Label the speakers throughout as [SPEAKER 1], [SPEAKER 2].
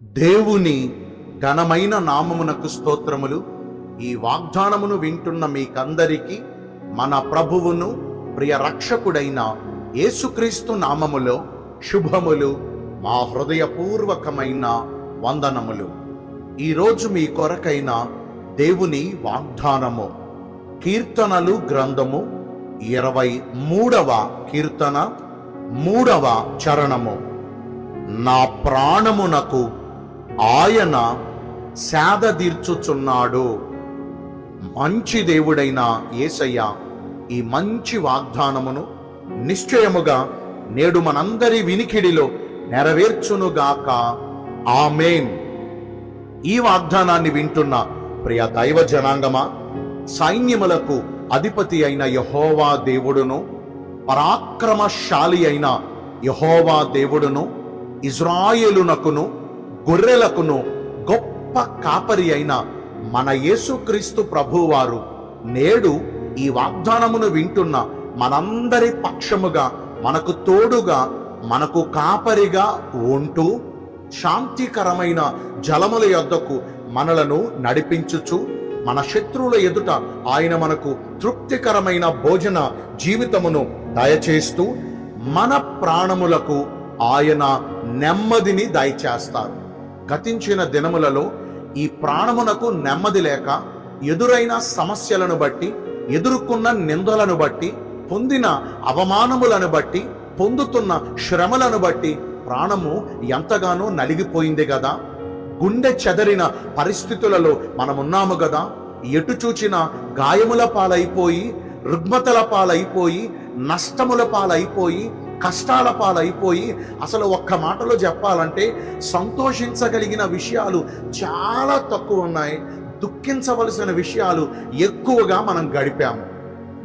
[SPEAKER 1] దేవుని ఘనమైన నామమునకు స్తోత్రములు. ఈ వాగ్దానమును వింటున్న మీకందరికీ మన ప్రభువును ప్రియ రక్షకుడైన యేసుక్రీస్తు నామములో శుభములు, మా హృదయపూర్వకమైన వందనములు. ఈరోజు మీ కొరకైన దేవుని వాగ్దానము కీర్తనలు గ్రంథము 23వ కీర్తన 3వ చరణము. నా ప్రాణమునకు ఆయన సేదదీర్చుచున్నాడు. మంచి దేవుడైన యేసయ్య ఈ మంచి వాగ్దానమును నిశ్చయముగా నేడు మనందరి వినికిడిలో నెరవేర్చునుగాక. ఆమేన్. ఈ వాగ్దానాన్ని వింటున్న ప్రియ దైవ జనాంగమా, సైన్యములకు అధిపతి అయిన యెహోవా దేవుడును, పరాక్రమశాలి అయిన యెహోవా దేవుడును, ఇజ్రాయేలునకును గొర్రెలకును గొప్ప కాపరి అయిన మన యేసుక్రీస్తు ప్రభువారు నేడు ఈ వాగ్దానమును వింటున్న మనందరి పక్షముగా, మనకు తోడుగా, మనకు కాపరిగా ఉంటూ శాంతికరమైన జలముల యొద్దకు మనలను నడిపించుచు, మన శత్రువుల ఎదుట ఆయన మనకు తృప్తికరమైన భోజన జీవితమును దయచేస్తూ మన ప్రాణములకు ఆయన నెమ్మదిని దయచేస్తారు. గతించిన దినములలో ఈ ప్రాణమునకు నెమ్మది లేక ఎదురైన సమస్యలను బట్టి, ఎదుర్కొన్న నిందలను బట్టి, పొందిన అవమానములను బట్టి, పొందుతున్న శ్రమలను బట్టి ప్రాణము ఎంతగానో నలిగిపోయింది కదా. గుండె చెదరిన పరిస్థితులలో మనమున్నాము కదా. ఎటు చూచిన గాయముల పాలైపోయి, రుగ్మతల పాలైపోయి, నష్టముల పాలైపోయి, కష్టాల పాలైపోయి, అసలు ఒక్క మాటలో చెప్పాలంటే సంతోషించగలిగిన విషయాలు చాలా తక్కువ ఉన్నాయి. దుఃఖించవలసిన విషయాలు ఎక్కువగా మనం గడిపాము.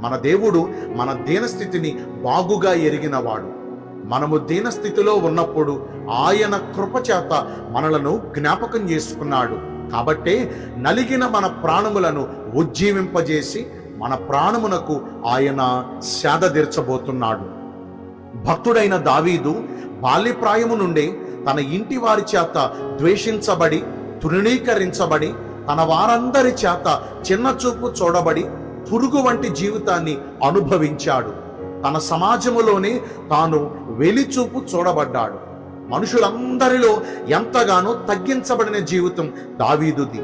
[SPEAKER 1] మన దేవుడు మన దీనస్థితిని బాగుగా ఎరిగినవాడు. మనము దీనస్థితిలో ఉన్నప్పుడు ఆయన కృపచేత మనలను జ్ఞాపకం చేసుకున్నాడు. కాబట్టే నలిగిన మన ప్రాణములను ఉజ్జీవింపజేసి మన ప్రాణమునకు ఆయన సేదదీర్చబోతున్నాడు. భక్తుడైన దావీదు బాల్యప్రాయము నుండే తన ఇంటి వారి చేత ద్వేషించబడి, తృణీకరించబడి, తన వారందరి చేత చిన్నచూపు చూడబడి, పురుగు వంటి జీవితాన్ని అనుభవించాడు. తన సమాజములోనే తాను వెలిచూపు చూడబడ్డాడు. మనుషులందరిలో ఎంతగానో తగ్గించబడిన జీవితం దావీదుది.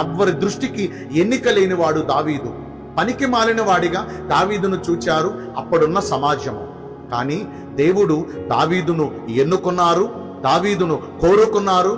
[SPEAKER 1] ఎవ్వరి దృష్టికి ఎన్నిక లేనివాడు దావీదు. పనికి మాలిన వాడిగా దావీదును చూచారు అప్పుడున్న సమాజము. కానీ దేవుడు దావీదును ఎన్నుకున్నారు, దావీదును కోరుకున్నారు.